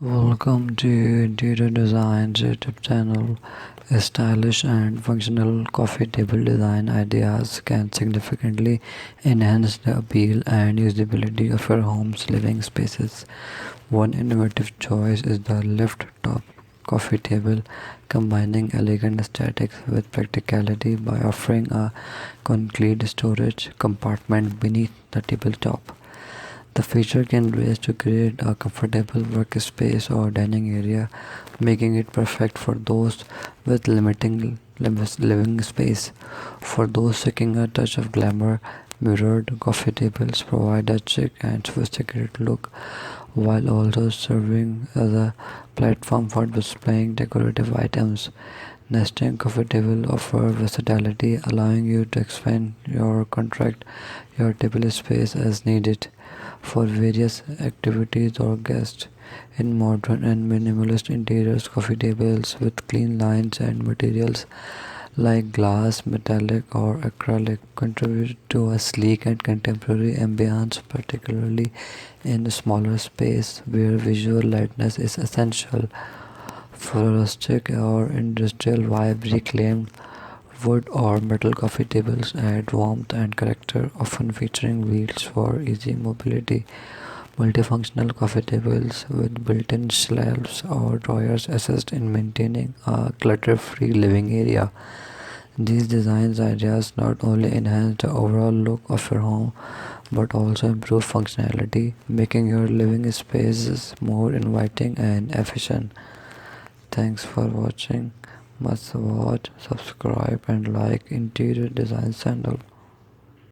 Welcome to Interior Design's YouTube channel. Stylish and functional coffee table design ideas can significantly enhance the appeal and usability of your home's living spaces. One innovative choice is the lift top coffee table, combining elegant aesthetics with practicality by offering a concrete storage compartment beneath the tabletop. The feature can raise to create a comfortable workspace or dining area, making it perfect for those with limiting living space. For those seeking a touch of glamour, mirrored coffee tables provide a chic and sophisticated look while also serving as a platform for displaying decorative items. Nesting coffee table offer versatility, allowing you to expand your contract your table space as needed for various activities or guests. In modern and minimalist interiors, coffee tables with clean lines and materials like glass, metallic, or acrylic contribute to a sleek and contemporary ambiance, particularly in a smaller space where visual lightness is essential. For a rustic or industrial vibe, reclaimed wood or metal coffee tables add warmth and character, often featuring wheels for easy mobility. Multifunctional coffee tables with built-in shelves or drawers assist in maintaining a clutter-free living area. These design ideas not only enhance the overall look of your home but also improve functionality, making your living spaces more inviting and efficient. Thanks for watching. Must watch, subscribe, and like Interior Design channel.